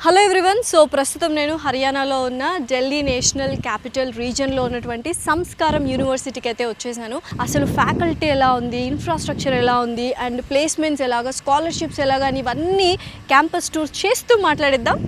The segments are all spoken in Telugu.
Hello everyone. సో ప్రస్తుతం నేను హర్యానాలో ఉన్న ఢిల్లీ నేషనల్ క్యాపిటల్ రీజన్లో ఉన్నటువంటి సంస్కారం యూనివర్సిటీకి అయితే వచ్చేసాను. అసలు ఫ్యాకల్టీ ఎలా ఉంది, ఇన్ఫ్రాస్ట్రక్చర్ ఎలా ఉంది, అండ్ ప్లేస్మెంట్స్ ఎలాగా, స్కాలర్షిప్స్ ఎలాగా అని ఇవన్నీ క్యాంపస్ టూర్ చేస్తూ మాట్లాడిద్దాం.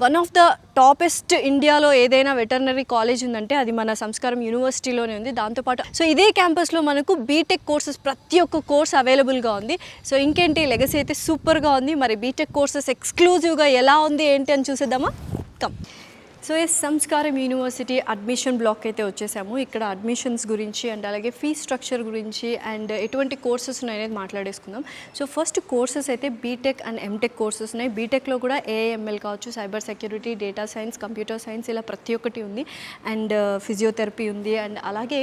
వన్ ఆఫ్ ద టాపెస్ట్ ఇండియాలో ఏదైనా వెటర్నరీ కాలేజ్ ఉందంటే అది మన సంస్కారం యూనివర్సిటీలోనే ఉంది. దాంతోపాటు సో ఇదే క్యాంపస్లో మనకు బీటెక్ కోర్సెస్ ప్రతి ఒక్క కోర్స్ అవైలబుల్గా ఉంది. సో ఇంకేంటి, లెగసీ అయితే సూపర్గా ఉంది. మరి బీటెక్ కోర్సెస్ ఎక్స్క్లూజివ్గా ఎలా ఉంది ఏంటి అని చూసేద్దామా? కమ్. సో సంస్కారం యూనివర్సిటీ అడ్మిషన్ బ్లాక్ అయితే వచ్చేసాము. ఇక్కడ అడ్మిషన్స్ గురించి అండ్ అలాగే ఫీ స్ట్రక్చర్ గురించి అండ్ ఎటువంటి కోర్సెస్ ఉన్నాయనేది మాట్లాడేసుకుందాం. సో ఫస్ట్ కోర్సెస్ అయితే బీటెక్ అండ్ ఎంటెక్ కోర్సెస్ ఉన్నాయి. బీటెక్లో కూడా ఏఐఎంఎల్ కావచ్చు, cyber security, data science, computer science, ఇలా ప్రతి ఒక్కటి ఉంది. అండ్ ఫిజియోథెరపీ ఉంది. అండ్ అలాగే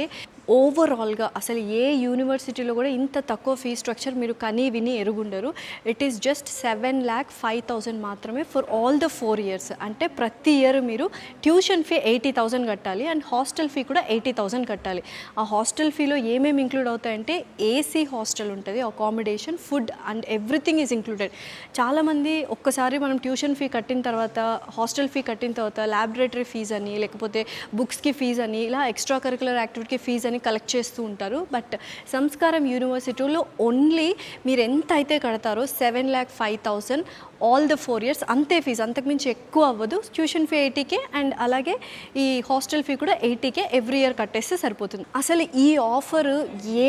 ఓవరాల్గా అసలు ఏ యూనివర్సిటీలో కూడా ఇంత తక్కువ ఫీ స్ట్రక్చర్ మీరు కనీ విని ఎరుగుండరు. ఇట్ ఈస్ జస్ట్ 7,05,000 మాత్రమే ఫర్ ఆల్ ద 4 years. అంటే ప్రతి ఇయర్ మీరు ట్యూషన్ ఫీ 80,000 కట్టాలి అండ్ హాస్టల్ ఫీ కూడా 80,000 కట్టాలి. ఆ హాస్టల్ ఫీలో ఏమేమి ఇంక్లూడ్ అవుతాయంటే ఏసీ హాస్టల్ ఉంటుంది, accommodation, food and everything is included. చాలామంది ఒక్కసారి మనం ట్యూషన్ ఫీ కట్టిన తర్వాత, హాస్టల్ ఫీ కట్టిన తర్వాత ల్యాబొరేటరీ ఫీజ్ అని, లేకపోతే బుక్స్కి ఫీజ్ అని, ఇలా ఎక్స్ట్రా కరికులర్ యాక్టివిటీకి ఫీజ్ అని కలెక్ట్ చేస్తూ ఉంటారు. బట్ సంస్కారం యూనివర్సిటీలో ఓన్లీ మీరు ఎంత అయితే కడతారో 7,05,000 ఆల్ ద 4 years అంతే ఫీజు, అంతకుమించి ఎక్కువ అవ్వదు. ట్యూషన్ ఫీ 80K అండ్ అలాగే ఈ హాస్టల్ ఫీ కూడా 80K ఎవ్రీ ఇయర్ కట్టేస్తే సరిపోతుంది. అసలు ఈ ఆఫర్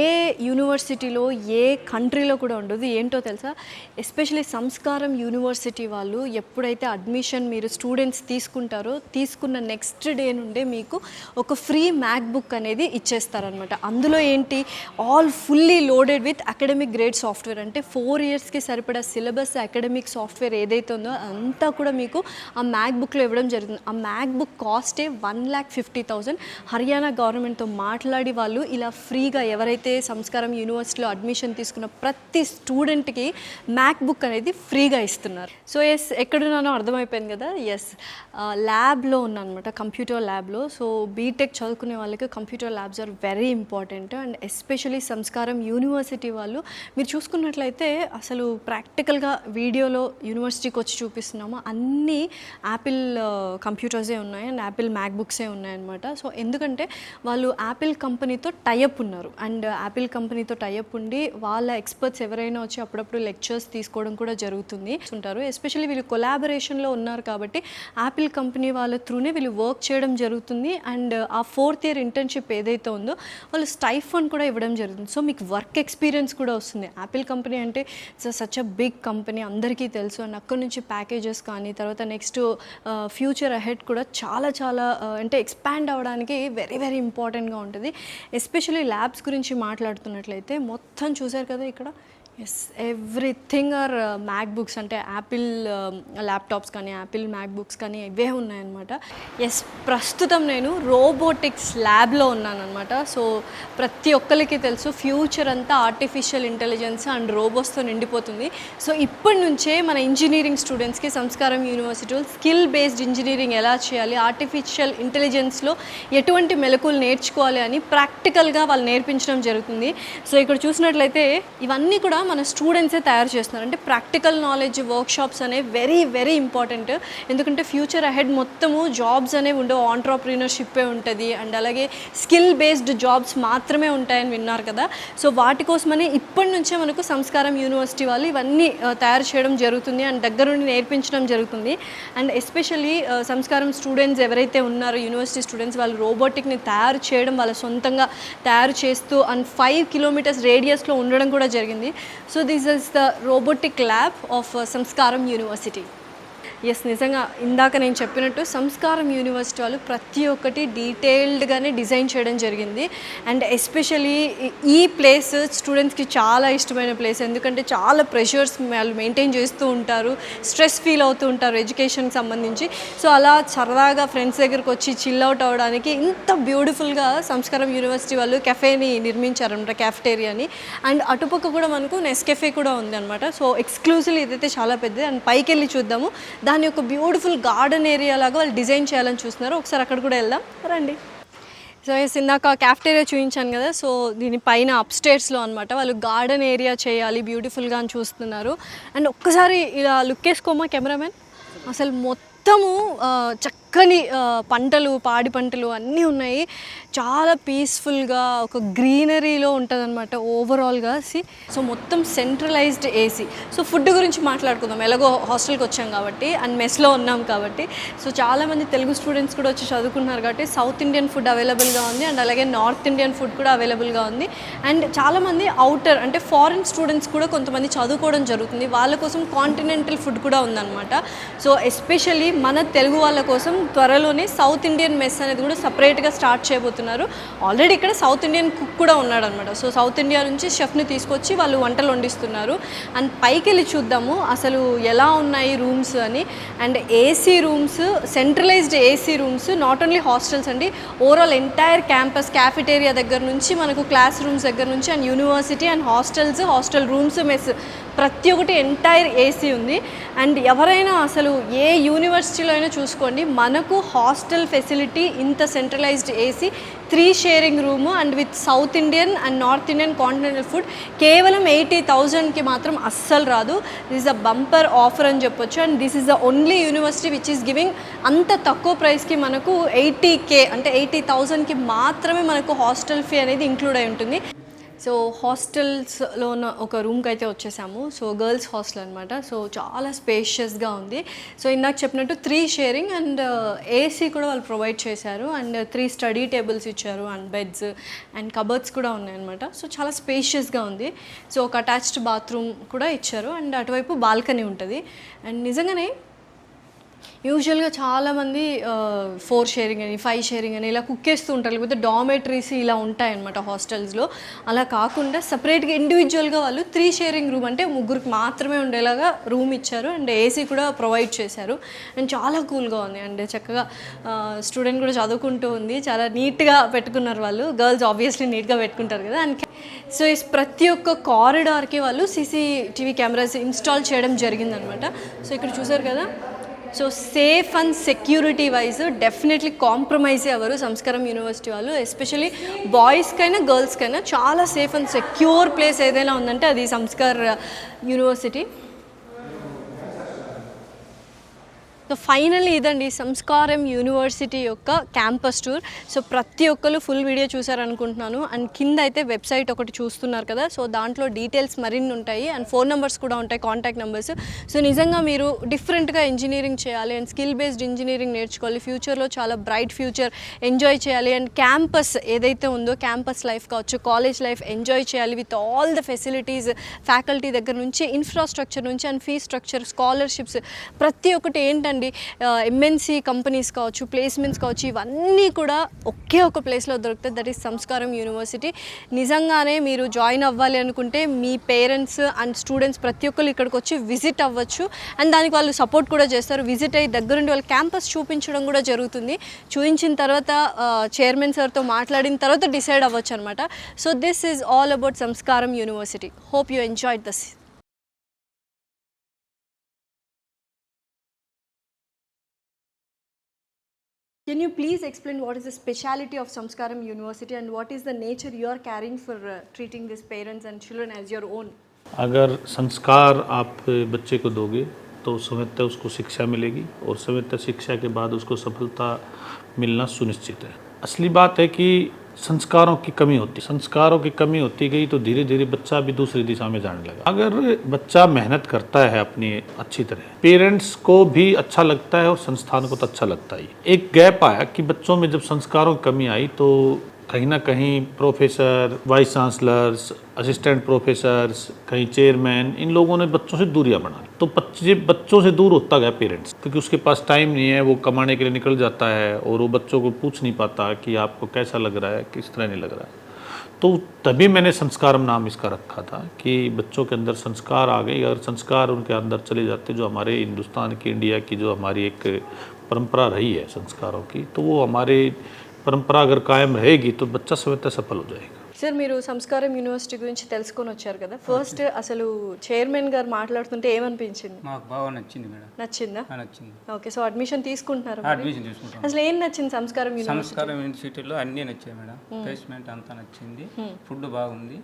ఏ యూనివర్సిటీలో, ఏ కంట్రీలో కూడా ఉండదు. ఏంటో తెలుసా? ఎస్పెషలీ సంస్కారం యూనివర్సిటీ వాళ్ళు ఎప్పుడైతే అడ్మిషన్ మీరు స్టూడెంట్స్ తీసుకుంటారో, తీసుకున్న నెక్స్ట్ డే నుండే మీకు ఒక ఫ్రీ మ్యాక్ బుక్ అనేది ఇచ్చేస్తారనమాట. అందులో ఏంటి, all fully loaded with academic grade software. అంటే 4 yearsకి సరిపడా సిలబస్, అకాడమిక్ సాఫ్ట్వేర్ ఏదైతే ఉందో అంతా కూడా మీకు ఆ మ్యాక్ బుక్లో ఇవ్వడం జరుగుతుంది. ఆ మ్యాక్ బుక్ కాస్టే 1,50,000. హర్యానా గవర్నమెంట్తో మాట్లాడి వాళ్ళు ఇలా ఫ్రీగా ఎవరైతే సంస్కారం యూనివర్సిటీలో అడ్మిషన్ తీసుకున్న ప్రతి స్టూడెంట్కి మ్యాక్ బుక్ అనేది ఫ్రీగా ఇస్తున్నారు. సో ఎక్కడున్నానో అర్థమైపోయింది కదా. ల్యాబ్లో ఉన్నానమాట, కంప్యూటర్ ల్యాబ్లో. సో బీటెక్ చదువుకునే వాళ్ళకి computer labs are very important. And especially Samskaram university వాళ్ళు మీరు చూసుకున్నట్లయితే అసలు ప్రాక్టికల్గా వీడియోలో యూనివర్సిటీకి వచ్చి చూపిస్తున్నాము, అన్నీ యాపిల్ కంప్యూటర్సే ఉన్నాయి అండ్ యాపిల్ మ్యాక్ బుక్సే ఉన్నాయన్నమాట. సో ఎందుకంటే వాళ్ళు యాపిల్ కంపెనీతో టైఅప్ ఉన్నారు. అండ్ యాపిల్ కంపెనీతో టైఅప్ ఉండి వాళ్ళ ఎక్స్పర్ట్స్ ఎవరైనా వచ్చి అప్పుడప్పుడు లెక్చర్స్ తీసుకోవడం కూడా జరుగుతుంది ఉంటారు. ఎస్పెషల్లీ వీళ్ళు కొలాబరేషన్లో ఉన్నారు కాబట్టి యాపిల్ కంపెనీ వాళ్ళ త్రూనే వీళ్ళు వర్క్ చేయడం జరుగుతుంది. అండ్ ఆ 4th year ఇంటర్న్షిప్ ఏదైతే ఉందో వాళ్ళు స్టైఫండ్ కూడా ఇవ్వడం జరుగుతుంది. సో మీకు వర్క్ ఎక్స్పీరియన్స్ కూడా వస్తుంది. యాపిల్ కంపెనీ అంటే సచ్ అ బిగ్ కంపెనీ, అందరికీ తెలుసు. అండ్ అక్కడ నుంచి ప్యాకేజెస్ కానీ తర్వాత నెక్స్ట్ ఫ్యూచర్ అహెడ్ కూడా చాలా అంటే ఎక్స్పాండ్ అవ్వడానికి వెరీ వెరీ ఇంపార్టెంట్గా ఉంటుంది. ఎస్పెషల్లీ ల్యాబ్స్ గురించి మాట్లాడుతున్నట్లయితే మొత్తం చూసారు కదా ఇక్కడ. ఎవ్రీథింగ్ ఆర్ మ్యాక్ బుక్స్, అంటే యాపిల్ ల్యాప్టాప్స్ కానీ యాపిల్ మ్యాక్ బుక్స్ కానీ ఇవే ఉన్నాయన్నమాట. ప్రస్తుతం నేను రోబోటిక్స్ ల్యాబ్లో ఉన్నానన్నమాట. సో ప్రతి ఒక్కరికి తెలుసు ఫ్యూచర్ అంతా ఆర్టిఫిషియల్ ఇంటెలిజెన్స్ అండ్ రోబోట్స్తో నిండిపోతుంది. సో ఇప్పటి నుంచే మన ఇంజనీరింగ్ స్టూడెంట్స్కి సంస్కారం యూనివర్సిటీలో స్కిల్ బేస్డ్ ఇంజనీరింగ్ ఎలా చేయాలి, ఆర్టిఫిషియల్ ఇంటెలిజెన్స్లో ఎటువంటి మెలకువలు నేర్చుకోవాలి అని ప్రాక్టికల్గా వాళ్ళు నేర్పించడం జరుగుతుంది. సో ఇక్కడ చూసినట్లయితే ఇవన్నీ కూడా మన స్టూడెంట్సే తయారు చేస్తున్నారు. అంటే ప్రాక్టికల్ నాలెడ్జ్ వర్క్షాప్స్ అనేవి వెరీ వెరీ ఇంపార్టెంట్. ఎందుకంటే ఫ్యూచర్ అహెడ్ మొత్తము జాబ్స్ అనేవి ఉండవు, ఆంట్రప్రీనర్షిప్పే ఉంటుంది. అండ్ అలాగే స్కిల్ బేస్డ్ జాబ్స్ మాత్రమే ఉంటాయని విన్నారు కదా. సో వాటి కోసమని ఇప్పటి నుంచే మనకు సంస్కారం యూనివర్సిటీ వాళ్ళు ఇవన్నీ తయారు చేయడం జరుగుతుంది అండ్ దగ్గర నుండి నేర్పించడం జరుగుతుంది. అండ్ ఎస్పెషల్లీ సంస్కారం స్టూడెంట్స్ ఎవరైతే ఉన్నారో, యూనివర్సిటీ స్టూడెంట్స్, వాళ్ళు రోబోటిక్ని తయారు చేయడం వాళ్ళ సొంతంగా తయారు చేస్తూ అండ్ 5 kilometers రేడియస్లో ఉండడం కూడా జరిగింది. So this is the robotic lab of Samskaram University. నిజంగా ఇందాక నేను చెప్పినట్టు సంస్కారం యూనివర్సిటీ వాళ్ళు ప్రతి ఒక్కటి డీటెయిల్డ్గానే డిజైన్ చేయడం జరిగింది. అండ్ ఎస్పెషలీ ఈ ప్లేస్ స్టూడెంట్స్కి చాలా ఇష్టమైన ప్లేస్. ఎందుకంటే చాలా ప్రెషర్స్ వాళ్ళు మెయింటైన్ చేస్తూ ఉంటారు, స్ట్రెస్ ఫీల్ అవుతూ ఉంటారు ఎడ్యుకేషన్కి సంబంధించి. సో అలా సరదాగా ఫ్రెండ్స్ దగ్గరికి వచ్చి చిల్ అవుట్ అవ్వడానికి ఇంత బ్యూటిఫుల్గా సంస్కారం యూనివర్సిటీ వాళ్ళు కెఫేని నిర్మించారనమాట, క్యాఫ్టేరియాని. అండ్ అటుపక్క కూడా మనకు నెస్కెఫే కూడా ఉంది అనమాట. సో ఎక్స్క్లూజివ్లీ ఇదైతే చాలా పెద్దది. అండ్ పైకి వెళ్ళి చూద్దాము. దాని ఒక బ్యూటిఫుల్ గార్డెన్ ఏరియా లాగా వాళ్ళు డిజైన్ చేయాలని చూస్తున్నారు. ఒకసారి అక్కడ కూడా వెళ్దాం రండి. సో ఇందాక క్యాఫ్టేరియా చూపించాను కదా, సో దీని పైన అప్స్టేర్స్లో అనమాట వాళ్ళు గార్డెన్ ఏరియా చేయాలి బ్యూటిఫుల్గా అని చూస్తున్నారు. అండ్ ఒక్కసారి ఇలా లుక్ వేసుకోమా కెమెరామెన్, అసలు మొత్తము చక్కని పంటలు, పాడి పంటలు అన్నీ ఉన్నాయి. చాలా పీస్ఫుల్గా ఒక గ్రీనరీలో ఉంటుంది అనమాట ఓవరాల్గా. సో మొత్తం సెంట్రలైజ్డ్ ఏసీ. సో ఫుడ్ గురించి మాట్లాడుకుందాం, ఎలాగో హాస్టల్కి వచ్చాం కాబట్టి అండ్ మెస్లో ఉన్నాం కాబట్టి. సో చాలామంది తెలుగు స్టూడెంట్స్ కూడా వచ్చి చదువుకున్నారు కాబట్టి సౌత్ ఇండియన్ ఫుడ్ అవైలబుల్గా ఉంది అండ్ అలాగే నార్త్ ఇండియన్ ఫుడ్ కూడా అవైలబుల్గా ఉంది. అండ్ చాలామంది అవుటర్ అంటే ఫారిన్ స్టూడెంట్స్ కూడా కొంతమంది చదువుకోవడం జరుగుతుంది, వాళ్ళ కోసం కాంటినెంటల్ ఫుడ్ కూడా ఉందన్నమాట. సో ఎస్పెషల్లీ మన తెలుగు వాళ్ళ కోసం త్వరలోనే సౌత్ ఇండియన్ మెస్ అనేది కూడా సపరేట్గా స్టార్ట్ చేయబోతున్నారు. ఆల్రెడీ ఇక్కడ సౌత్ ఇండియన్ కుక్ కూడా ఉన్నాడు అనమాట. సో సౌత్ ఇండియా నుంచి షెఫ్ని తీసుకొచ్చి వాళ్ళు వంటలు వండిస్తున్నారు. అండ్ పైకి వెళ్ళి చూద్దాము అసలు ఎలా ఉన్నాయి రూమ్స్ అని. And AC rooms, centralised AC rooms, not only hostels అండి, ఓవరాల్ ఎంటైర్ క్యాంపస్ క్యాఫిటేరియా దగ్గర నుంచి మనకు క్లాస్ రూమ్స్ దగ్గర నుంచి and university and hostels, hostel rooms, mess ప్రతి ఒక్కటి ఎంటైర్ ఏసీ ఉంది. అండ్ ఎవరైనా అసలు ఏ యూనివర్సిటీలో అయినా చూసుకోండి, మనకు హాస్టల్ ఫెసిలిటీ ఇంత centralised AC, 3 sharing room and with South Indian and North Indian continental food కేవలం 80,000కి మాత్రం అస్సలు రాదు. This is a bumper offer అని చెప్పొచ్చు. And this is the only university which is giving అంత తక్కువ ప్రైస్కి మనకు 80K అంటే 80,000కి మాత్రమే మనకు హాస్టల్ ఫీ అనేది ఇంక్లూడ్ అయి ఉంటుంది. సో హాస్టల్స్లో ఉన్న ఒక రూమ్కి అయితే వచ్చేసాము. సో గర్ల్స్ హాస్టల్ అనమాట. సో చాలా స్పేషియస్గా ఉంది. సో ఇందాక చెప్పినట్టు 3 షేరింగ్ అండ్ ఏసీ కూడా వాళ్ళు ప్రొవైడ్ చేశారు అండ్ 3 స్టడీ టేబుల్స్ ఇచ్చారు అండ్ బెడ్స్ అండ్ కబర్డ్స్ కూడా ఉన్నాయన్నమాట. సో చాలా స్పేషియస్గా ఉంది. సో ఒక అటాచ్డ్ బాత్రూమ్ కూడా ఇచ్చారు అండ్ అటువైపు బాల్కనీ ఉంటుంది. అండ్ నిజంగానే యూజువల్గా చాలామంది 4 షేరింగ్ అని 5 షేరింగ్ అని ఇలా కుక్కేస్తూ ఉంటారు, లేకపోతే డామెటరీస్ ఇలా ఉంటాయన్నమాట హాస్టల్స్లో. అలా కాకుండా సపరేట్గా ఇండివిజువల్గా వాళ్ళు 3 షేరింగ్ రూమ్ అంటే ముగ్గురికి మాత్రమే ఉండేలాగా రూమ్ ఇచ్చారు అండ్ ఏసీ కూడా ప్రొవైడ్ చేశారు. అండ్ చాలా కూల్గా ఉంది అండ్ చక్కగా స్టూడెంట్ కూడా చదువుకుంటూ ఉంది. చాలా నీట్గా పెట్టుకున్నారు వాళ్ళు. గర్ల్స్ ఆబ్వియస్లీ నీట్గా పెట్టుకుంటారు కదా. అండ్ సో ప్రతి ఒక్క కారిడార్కి వాళ్ళు CCTV కెమెరాస్ ఇన్స్టాల్ చేయడం జరిగిందనమాట. సో ఇక్కడ చూసారు కదా. So safe and security wise definitely compromise అవ్వరు సంస్కారం యూనివర్సిటీ వాళ్ళు. ఎస్పెషల్లీ బాయ్స్కైనా గర్ల్స్కైనా చాలా సేఫ్ అండ్ సెక్యూర్ ప్లేస్ ఏదైనా ఉందంటే అది సంస్కార్ యూనివర్సిటీ. సో ఫైనల్లీ ఇదండి సంస్కారం యూనివర్సిటీ యొక్క క్యాంపస్ టూర్. సో ప్రతి ఒక్కరు ఫుల్ వీడియో చూసారనుకుంటున్నాను. అండ్ కింద అయితే వెబ్సైట్ ఒకటి చూస్తున్నారు కదా, సో దాంట్లో డీటెయిల్స్ మరిన్ని ఉంటాయి అండ్ ఫోన్ నెంబర్స్ కూడా ఉంటాయి, కాంటాక్ట్ నెంబర్స్. సో నిజంగా మీరు డిఫరెంట్గా ఇంజనీరింగ్ చేయాలి అండ్ స్కిల్ బేస్డ్ ఇంజనీరింగ్ నేర్చుకోవాలి, ఫ్యూచర్లో చాలా బ్రైట్ ఫ్యూచర్ ఎంజాయ్ చేయాలి అండ్ క్యాంపస్ ఏదైతే ఉందో క్యాంపస్ లైఫ్ కావచ్చు, కాలేజ్ లైఫ్ ఎంజాయ్ చేయాలి with all the facilities, faculty దగ్గర నుంచి ఇన్ఫ్రాస్ట్రక్చర్ నుంచి అండ్ ఫీ స్ట్రక్చర్, స్కాలర్షిప్స్ ప్రతి ఒక్కటి ఏంటంటే MNC కంపెనీస్ కావచ్చు, ప్లేస్మెంట్స్ కావచ్చు, ఇవన్నీ కూడా ఒకే ఒక ప్లేస్లో దొరుకుతుంది. దట్ ఈస్ సంస్కారం యూనివర్సిటీ. నిజంగానే మీరు జాయిన్ అవ్వాలి అనుకుంటే మీ పేరెంట్స్ అండ్ స్టూడెంట్స్ ప్రతి ఒక్కరు ఇక్కడికి వచ్చి విజిట్ అవ్వచ్చు అండ్ దానికి వాళ్ళు సపోర్ట్ కూడా చేస్తారు. విజిట్ అయ్యి దగ్గరుండి వాళ్ళ క్యాంపస్ చూపించడం కూడా జరుగుతుంది. చూపించిన తర్వాత చైర్మన్ సార్తో మాట్లాడిన తర్వాత డిసైడ్ అవ్వచ్చు అనమాట. So this is all about Samskaram university. Hope you enjoyed this. Can you please explain what is the speciality of Samskaram University and what is the nature you are carrying for treating these parents and children as your own? अगर संस्कार आप बच्चे को दोगे तो समझते उसको शिक्षा मिलेगी और समझते शिक्षा के बाद उसको सफलता मिलना सुनिश्चित है. असली बात है कि संस्कारों की कमी होती, संस्कारों की कमी होती गई तो धीरे धीरे बच्चा भी दूसरी दिशा में जाने लगा. अगर बच्चा मेहनत करता है अपनी अच्छी तरह, पेरेंट्स को भी अच्छा लगता है और संस्थान को तो अच्छा लगता ही. एक गैप आया कि बच्चों में जब संस्कारों की कमी आई तो कहीं ना कहीं professor, vice chancellors, assistant professors, कहीं चेयरमैन, इन लोगों ने बच्चों से दूरियां बना ली. तो बच्चों से दूर होता गया पेरेंट्स, क्योंकि उसके पास टाइम नहीं है, वो कमाने के लिए निकल जाता है और वो बच्चों को पूछ नहीं पाता कि आपको कैसा लग रहा है, किस तरह नहीं लग रहा है. तो तभी मैंने संस्कारम नाम इसका रखा था कि बच्चों के अंदर संस्कार आ गए. अगर संस्कार उनके अंदर चले जाते, जो हमारे हिंदुस्तान की, इंडिया की जो हमारी एक परंपरा रही है संस्कारों की, तो वो हमारे परंपरा अगर कायम रहेगी तो बच्चा स्वतः सफल हो जाएगा. సార్ మీరు సంస్కారం యూనివర్సిటీ గురించి తెలుసుకొని వచ్చారు కదా, ఫస్ట్ అసలు చైర్మన్ గారు మాట్లాడుతుంటే ఏమనిపించింది? మాకు బాగా నచ్చింది మేడం. నచ్చిందా? నచ్చింది. ఓకే, సో అడ్మిషన్ తీసుకుంటున్నారు. అడ్మిషన్ తీసుకుంటాం. అసలు ఏం నచ్చింది సంస్కారం యూనివర్సిటీ? సంస్కారం యూనివర్సిటీలో అన్నీ నచ్చాయి మేడం. ప్లేస్మెంట్ అంతా నచ్చింది, ఫుడ్ బాగుంది,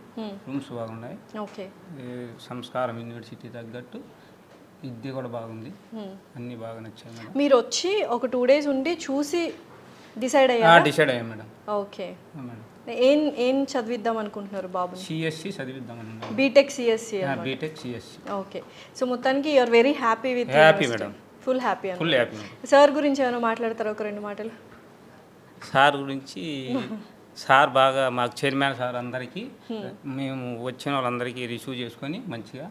రూమ్స్ బాగున్నాయి. ఓకే, సంస్కారం యూనివర్సిటీ తగ్గట్టు విద్య కూడా బాగుంది, అన్నీ బాగా నచ్చాయి మేడం. మీరు వచ్చి ఒక 2 days ఉండి చూసి డిసైడ్ అయ్యారు? డిసైడ్ అయ్యాం మేడం. ఓకే మేడం, ఏం చదివిద్దాం అనుకుంటున్నారు బాబు? సిఎస్సి చదివిద్దామని. B Tech CSE. B Tech CSE. Okay, so మొత్తానికి you are very happy with? Happy madam, full happy. Full happy madam. Sir గురించి ఏమైనా మాట్లాడతారా ఒక 2 మాటలు? సార్ గురించి సార్ బాగా మాకు చైర్మన్ సార్ అందరికీ మేము వచ్చిన వాళ్ళందరికీ రిసీవ్ చేసుకొని మంచిగా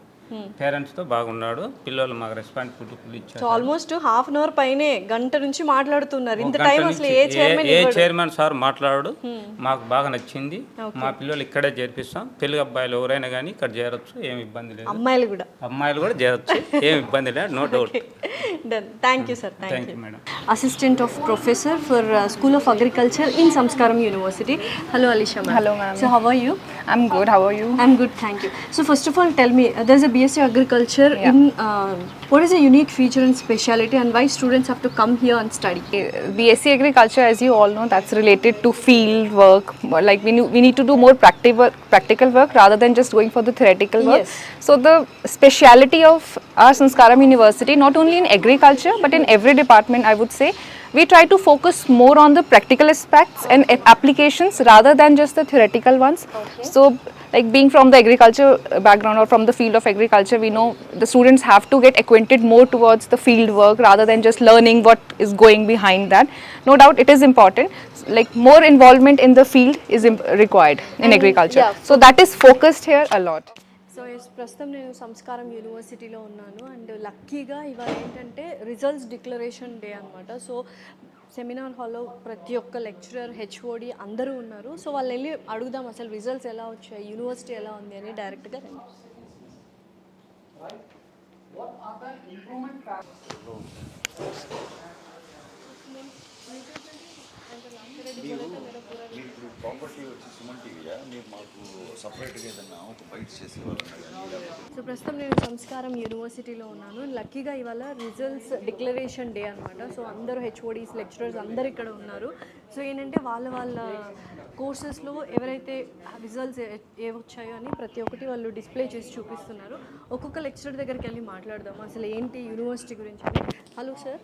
పేరెంట్స్తో బాగున్నాడు. పిల్లలు మాకు రెస్పాన్సిబిలిటీ ఇచ్చారు. ఆల్మోస్ట్ హాఫ్ అన్ అవర్ పైనే, గంట నుంచి మాట్లాడుతున్నారు. ఇంత టైం అసలు ఏ చైర్మన్ సార్ మాట్లాడు. మాకు బాగా నచ్చింది. మా పిల్లలు ఇక్కడే చేర్పిస్తాం. తెలుగు అబ్బాయిలు ఎవరైనా కానీ ఇక్కడ చేరొచ్చు, ఏమి ఇబ్బంది లేదు. అమ్మాయిలు కూడా చేరొచ్చు, ఏమి ఇబ్బంది లేదు, no doubt. Done. Thank you sir. Thank you madam. Assistant of professor for school of agriculture in Samskaram university. Hello Alisha ma'am. Hello ma'am. So how are you? I'm good. How are you? I'm good, thank you. So first of all, tell me, there's a BSc Agriculture in what is a unique feature and speciality, and why students have to come here and study? BSc Agriculture, as you all know, that's related to field work. Like we need to do more practical work rather than just going for the theoretical work. Yes. So the speciality of our Sanskaram University, not only in agriculture but in every department, I would say, we try to focus more on the practical aspects and applications rather than just the theoretical ones. Okay. So like being from the agriculture background or from the field of agriculture, we know the students have to get acquainted more towards the field work rather than just learning what is going behind that. No doubt it is important, like more involvement in the field is required in agriculture. yeah. So that is focused here a lot. So ప్రస్తుతం నేను సంస్కారం యూనివర్సిటీలో ఉన్నాను, అండ్ లక్కీగా ఇవాళ ఏంటంటే రిజల్ట్స్ డిక్లరేషన్ డే అనమాట. సో సెమినార్ హాల్లో ప్రతి ఒక్క లెక్చరర్, హెచ్ఓడి అందరూ ఉన్నారు. సో వాళ్ళు వెళ్ళి అడుగుదాం అసలు రిజల్ట్స్ ఎలా వచ్చాయి, యూనివర్సిటీ ఎలా ఉంది అని డైరెక్ట్గా. సో ప్రస్తుతం నేను సంస్కారం యూనివర్సిటీలో ఉన్నాను. లక్కీగా ఇవాళ రిజల్ట్స్ డిక్లరేషన్ డే అనమాట. సో అందరూ హెచ్ఓడీస్, లెక్చరర్స్ అందరు ఇక్కడ ఉన్నారు. సో ఏంటంటే వాళ్ళ కోర్సెస్లో ఎవరైతే రిజల్ట్స్ ఏవొచ్చాయో అని ప్రతి ఒక్కటి వాళ్ళు డిస్ప్లే చేసి చూపిస్తున్నారు. ఒక్కొక్క లెక్చరర్ దగ్గరికి వెళ్ళి మాట్లాడదాం అసలు ఏంటి యూనివర్సిటీ గురించి. Hello sir.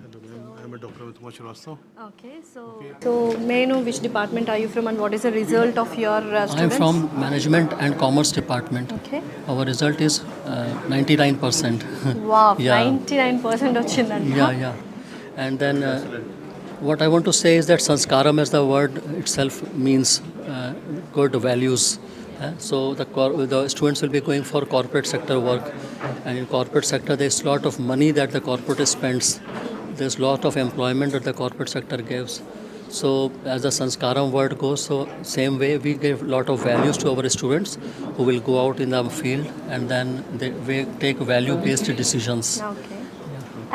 Hello ma'am, I am Dr. Utma Srivastava. Okay, so may I know which department are you from and what is the result of your students? I am from Management and Commerce Department. Okay. Our result is 99%. Wow, Yeah. 99% వచ్చిందంట. Yeah. And then what I want to say is that Sanskaram as the word itself means good values. So the students will be going for corporate sector work, and in corporate sector there's a lot of money that the corporate spends. There's a lot of employment that the corporate sector gives. So as the Sanskaram word goes, so same way we give a lot of values to our students who will go out in the field and then we take value-based decisions. Okay.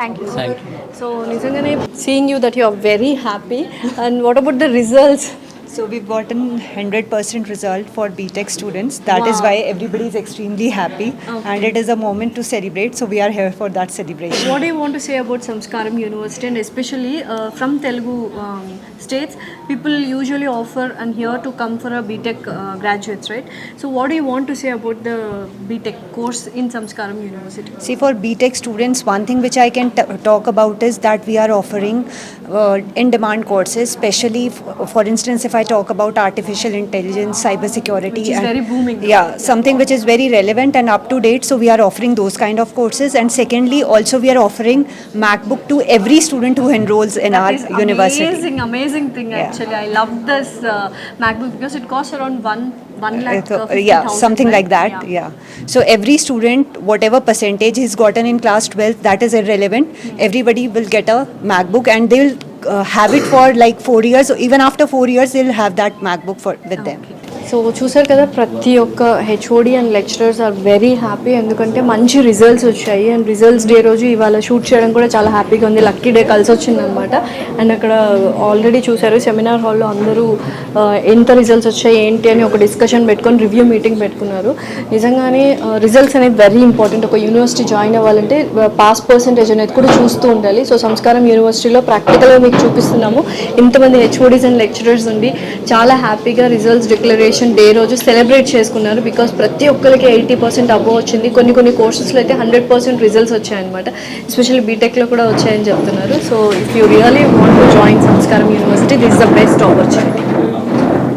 Thank you. Thank you. So nizangane seeing you that you are very happy, and what about the results? So we've gotten 100% result for BTech students. That is why everybody is extremely happy, and it is a moment to celebrate. So we are here for that celebration. What do you want to say about Samskaram University, and especially from Telugu states, people usually offer and here to come for a BTech graduates, right? So what do you want to say about the BTech course in Samskaram University? See, for BTech students, one thing which I can talk about is that we are offering in-demand courses, especially for instance, if I talk about artificial intelligence, cybersecurity, Which is very booming. Yeah, something which is very relevant and up to date. So we are offering those kind of courses, and secondly, also we are offering MacBook to every student who enrolls in our university. Amazing thing. Yeah. Actually, I love this MacBook because it costs around 1 lakh. Yeah, something like that. Yeah. So every student, whatever percentage he's gotten in class 12, that is irrelevant. Everybody will get a MacBook, and they will have it for like 4 years. So even after 4 years, they'll have that MacBook with them. So చూసారు కదా, ప్రతి ఒక్క HOD and lecturers are very happy, ఎందుకంటే మంచి రిజల్ట్స్ వచ్చాయి. అండ్ రిజల్ట్స్ డే రోజు ఇవాళ షూట్ చేయడం కూడా చాలా హ్యాపీగా ఉంది. లక్కీ డే కలిసి వచ్చిందనమాట. అండ్ అక్కడ ఆల్రెడీ చూసారు సెమినార్ హాల్లో అందరూ ఎంత రిజల్ట్స్ వచ్చాయి ఏంటి అని ఒక డిస్కషన్ పెట్టుకొని రివ్యూ మీటింగ్ పెట్టుకున్నారు. నిజంగానే రిజల్ట్స్ అనేది వెరీ ఇంపార్టెంట్. ఒక యూనివర్సిటీ జాయిన్ అవ్వాలంటే పాస్ పర్సంటేజ్ అనేది కూడా చూస్తూ ఉండాలి. సో సంస్కారం యూనివర్సిటీలో ప్రాక్టికల్గా మీకు చూపిస్తున్నాము. ఇంతమంది హెచ్ఓడీస్ అండ్ లెక్చరర్స్ ఉండి చాలా హ్యాపీగా రిజల్ట్స్ డిక్లరేషన్ డే రోజు సెలబ్రేట్ చేసుకున్నారు. బికాస్ ప్రతి ఒక్కరికి 80% అబోవ్ వచ్చింది. కొన్ని కోర్సెస్లో అయితే 100% రిజల్ట్స్ వచ్చాయన్నమాట. ఎస్పెషల్లీ బీటెక్లో కూడా వచ్చాయని చెప్తున్నారు. So if you really want to join Samskaram university, this is the best opportunity.